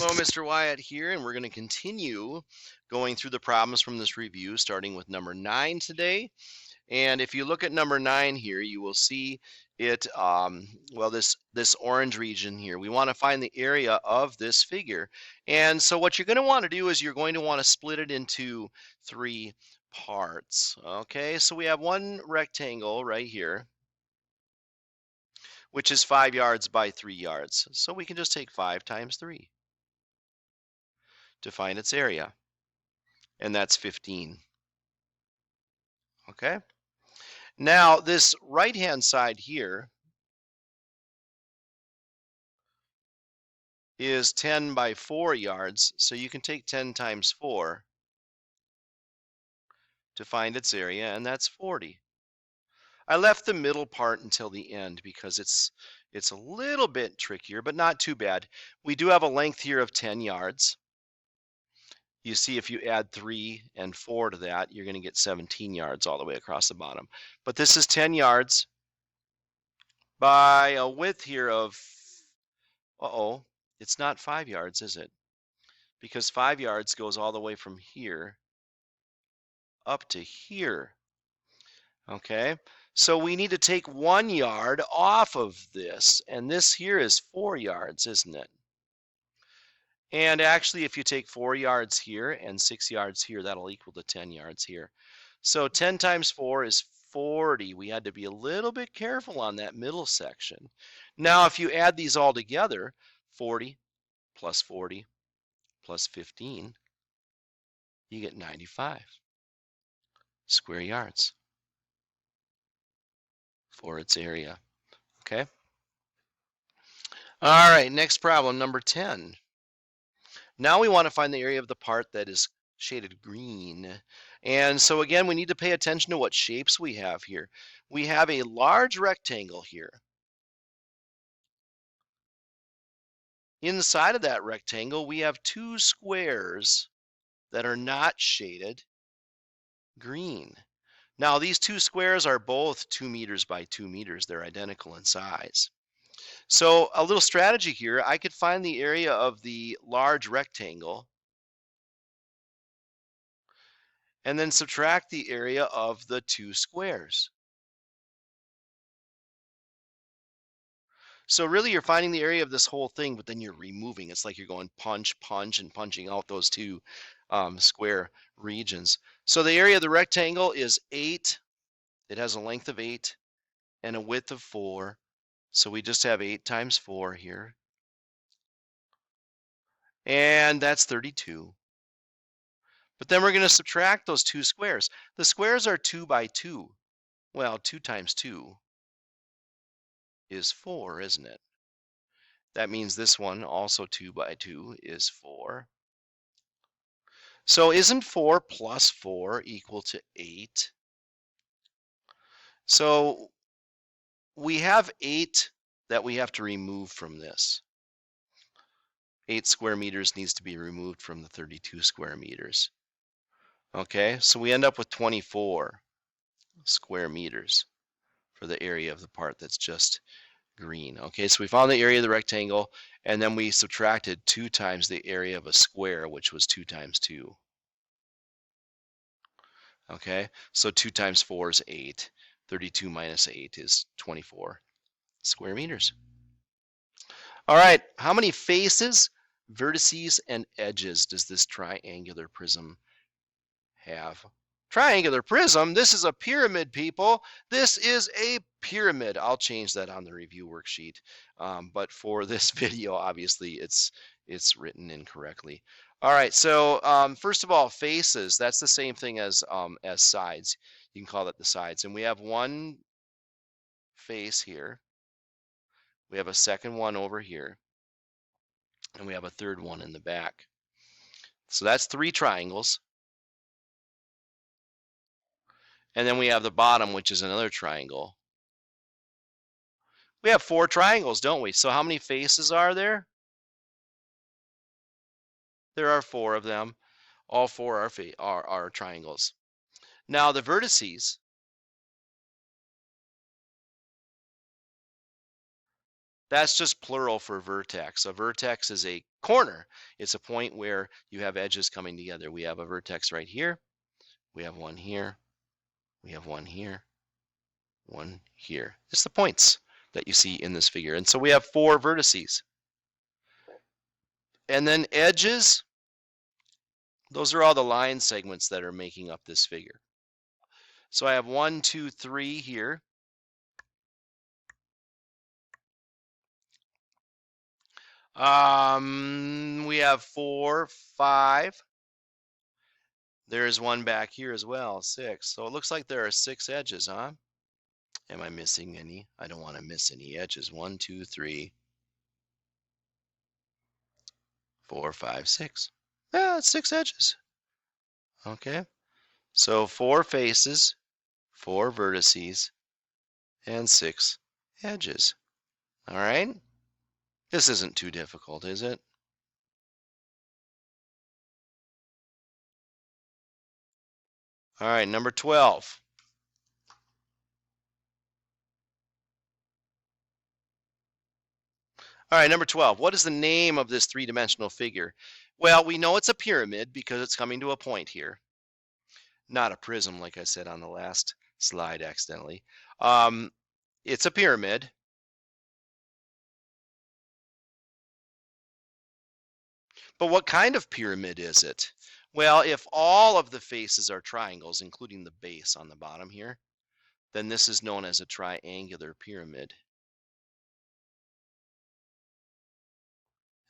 Hello, Mr. Wyatt here, and we're going to continue going through the problems from this review, starting with number 9 today. And if you look at number 9 here, you will see it, well, this orange region here. We want to find the area of this figure. And so what you're going to want to do is you're going to want to split it into 3 parts. Okay, so we have one rectangle right here, which is 5 yards by 3 yards. So we can just take 5 times 3 to find its area, and that's 15. Okay. Now, this right-hand side here is 10 by 4 yards, so you can take 10 times 4 to find its area, and that's 40. I left the middle part until the end because it's a little bit trickier, but not too bad. We do have a length here of 10 yards. You see, if you add 3 and 4 to that, you're going to get 17 yards all the way across the bottom. But this is 10 yards by a width here of, it's not 5 yards, is it? Because 5 yards goes all the way from here up to here. Okay, so we need to take 1 yard off of this, and this here is 4 yards, isn't it? And actually, if you take 4 yards here and 6 yards here, that'll equal to 10 yards here. So 10 times 4 is 40. We had to be a little bit careful on that middle section. Now, if you add these all together, 40 plus 40 plus 15, you get 95 square yards for its area. Okay. All right, next problem, number 10. Now we want to find the area of the part that is shaded green. And so again, we need to pay attention to what shapes we have here. We have a large rectangle here. Inside of that rectangle, we have 2 squares that are not shaded green. Now, these 2 squares are both 2 meters by 2 meters. They're identical in size. So a little strategy here, I could find the area of the large rectangle and then subtract the area of the 2 squares. So really you're finding the area of this whole thing, but then you're removing. It's like you're going punch, punch, and punching out those 2 square regions. So the area of the rectangle is 8. It has a length of 8 and a width of 4. So we just have 8 times 4 here. And that's 32. But then we're going to subtract those 2 squares. The squares are 2 by 2. Well, 2 times 2 is 4, isn't it? That means this one, also 2 by 2, is 4. So isn't 4 plus 4 equal to 8? So we have 8 that we have to remove from this. 8 square meters needs to be removed from the 32 square meters. Okay, so we end up with 24 square meters for the area of the part that's just green. Okay, so we found the area of the rectangle, and then we subtracted 2 times the area of a square, which was 2 times 2. Okay, so 2 times 4 is 8. 32 minus 8 is 24 square meters. All right, how many faces, vertices, and edges does this triangular prism have? Triangular prism? This is a pyramid, people. This is a pyramid. I'll change that on the review worksheet. But for this video, obviously, it's written incorrectly. All right, so first of all, faces, that's the same thing as sides. You can call that the sides. And we have one face here. We have a second one over here. And we have a third one in the back. So that's 3 triangles. And then we have the bottom, which is another triangle. We have 4 triangles, don't we? So how many faces are there? There are 4 of them. All 4 are triangles. Now the vertices, That's just plural for vertex. A vertex is a corner. It's a point where you have edges coming together. We have a vertex right here. We have one here. We have one here. One here. It's the points that you see in this figure. And so we have 4 vertices. And then edges, those are all the line segments that are making up this figure. So I have 1, 2, 3 here. We have 4, 5. There's one back here as well, 6. So it looks like there are 6 edges, huh? Am I missing any? I don't want to miss any edges. 1, 2, 3, 4, 5, 6. Yeah, it's 6 edges. Okay. So 4 faces, 4 vertices, and 6 edges. All right. This isn't too difficult, is it? All right, number 12. All right, number 12. What is the name of this 3-dimensional figure? Well, we know it's a pyramid because it's coming to a point here. Not a prism, like I said on the last slide accidentally. It's a pyramid. But what kind of pyramid is it? Well, if all of the faces are triangles, including the base on the bottom here, then this is known as a triangular pyramid.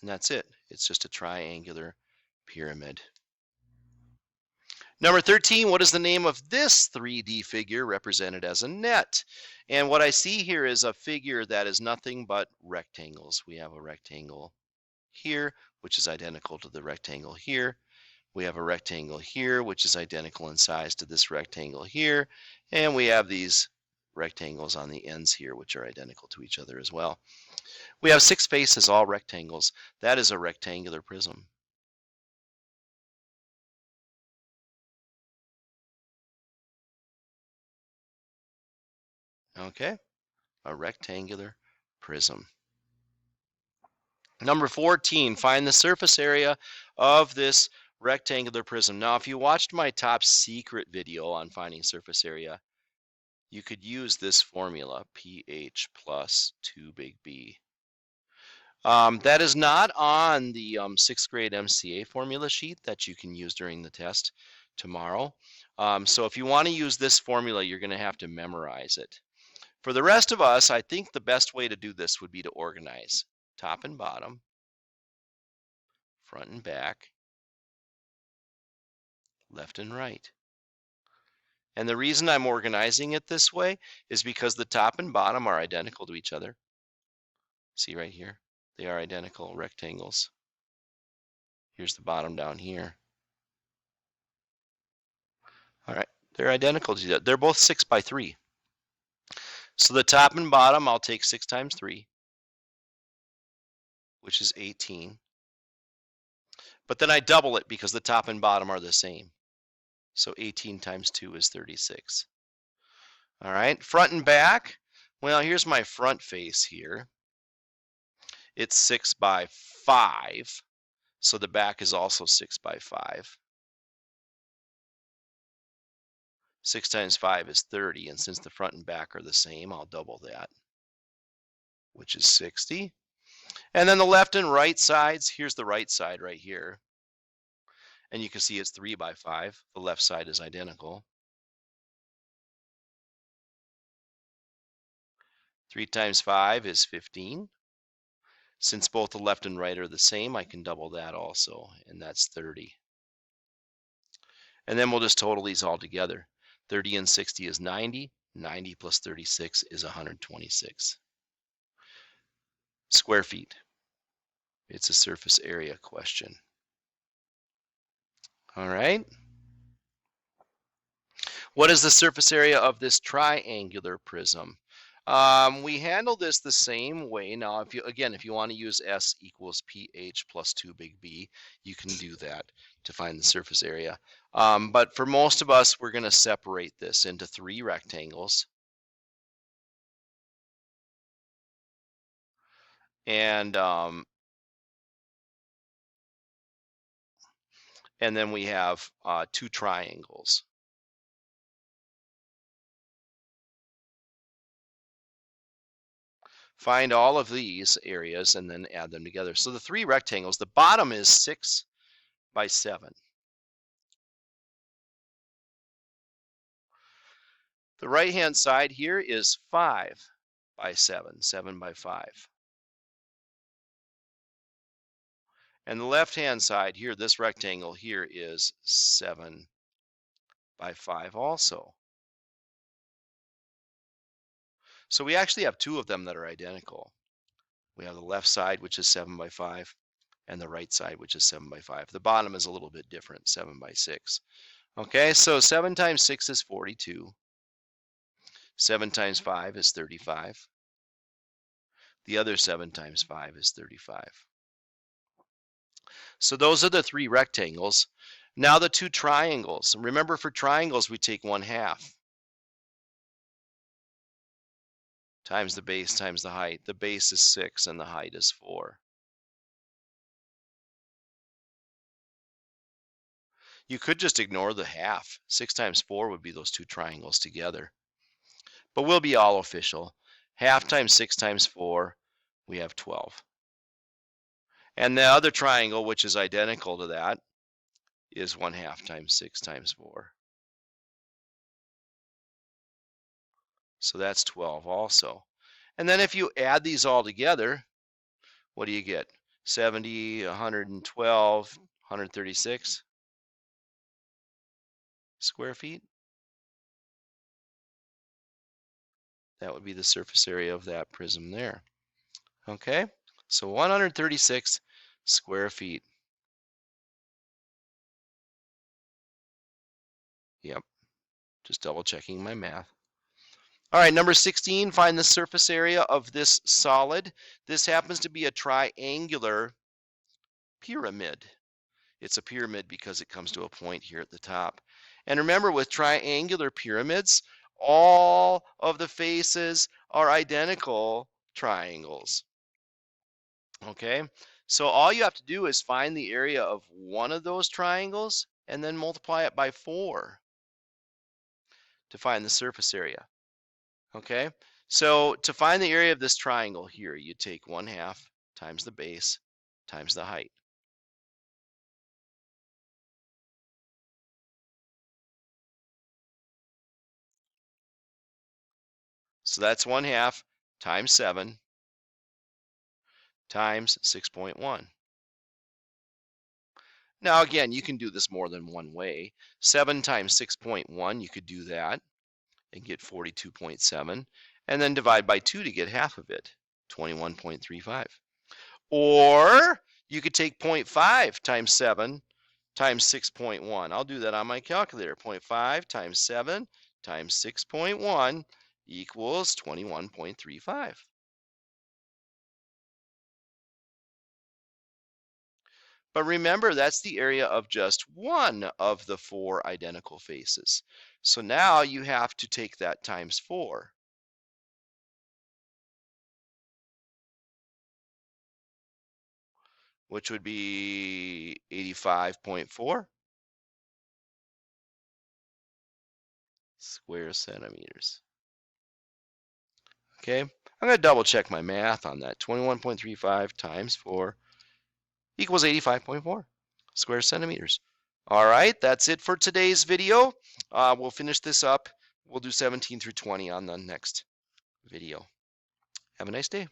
And that's it. It's just a triangular pyramid. Number 13, what is the name of this 3D figure represented as a net? And what I see here is a figure that is nothing but rectangles. We have a rectangle here, which is identical to the rectangle here. We have a rectangle here, which is identical in size to this rectangle here. And we have these rectangles on the ends here, which are identical to each other as well. We have 6 faces, all rectangles. That is a rectangular prism. Okay, a rectangular prism. Number 14, find the surface area of this rectangular prism. Now, if you watched my top secret video on finding surface area, you could use this formula, pH plus 2 big B. That is not on the 6th grade MCA formula sheet that you can use during the test tomorrow. So if you want to use this formula, you're going to have to memorize it. For the rest of us, I think the best way to do this would be to organize top and bottom, front and back, left and right. And the reason I'm organizing it this way is because the top and bottom are identical to each other. See right here? They are identical rectangles. Here's the bottom down here. All right, they're identical to each other. They're both 6 by 3. So the top and bottom, I'll take 6 times 3, which is 18. But then I double it because the top and bottom are the same. So 18 times 2 is 36. All right, front and back. Well, here's my front face here. It's 6 by 5. So the back is also 6 by 5. 6 times 5 is 30. And since the front and back are the same, I'll double that, which is 60. And then the left and right sides, here's the right side right here. And you can see it's 3 by 5. The left side is identical. 3 times 5 is 15. Since both the left and right are the same, I can double that also, and that's 30. And then we'll just total these all together. 30 and 60 is 90. 90 plus 36 is 126 square feet. It's a surface area question. All right. What is the surface area of this triangular prism? We handle this the same way. Now, if you want to use S equals pH plus 2 big B, you can do that to find the surface area. But for most of us, we're going to separate this into 3 rectangles. And then we have 2 triangles. Find all of these areas and then add them together. So the 3 rectangles, the bottom is 6 by 7. The right-hand side here is 5 by 7, 7 by 5. And the left-hand side here, this rectangle here is 7 by 5 also. So we actually have 2 of them that are identical. We have the left side, which is 7 by 5, and the right side, which is 7 by 5. The bottom is a little bit different, 7 by 6. Okay, so 7 times 6 is 42. 7 times 5 is 35. The other 7 times 5 is 35. So those are the 3 rectangles. Now the 2 triangles. Remember, for triangles, we take 1/2 times the base times the height. The base is 6 and the height is 4. You could just ignore the half. 6 times 4 would be those 2 triangles together. But we'll be all official. Half times 6 times 4, we have 12. And the other triangle, which is identical to that, is 1/2 times 6 times 4. So that's 12 also. And then if you add these all together, what do you get? 70, 112, 136 square feet. That would be the surface area of that prism there. Okay, so 136 square feet. Yep, just double checking my math. All right, number 16, find the surface area of this solid. This happens to be a triangular pyramid. It's a pyramid because it comes to a point here at the top. And remember, with triangular pyramids, all of the faces are identical triangles. Okay, so all you have to do is find the area of one of those triangles and then multiply it by 4 to find the surface area. Okay, so to find the area of this triangle here, you take 1/2 times the base times the height. So that's 1/2 times 7 times 6.1. Now again, you can do this more than one way. 7 times 6.1, you could do that and get 42.7, and then divide by 2 to get half of it, 21.35. Or you could take 0.5 times 7 times 6.1. I'll do that on my calculator. 0.5 times 7 times 6.1 equals 21.35. But remember, that's the area of just one of the 4 identical faces. So now you have to take that times 4. Which would be 85.4 square centimeters. Okay, I'm going to double check my math on that. 21.35 times 4 equals 85.4 square centimeters. All right, that's it for today's video. We'll finish this up. We'll do 17 through 20 on the next video. Have a nice day.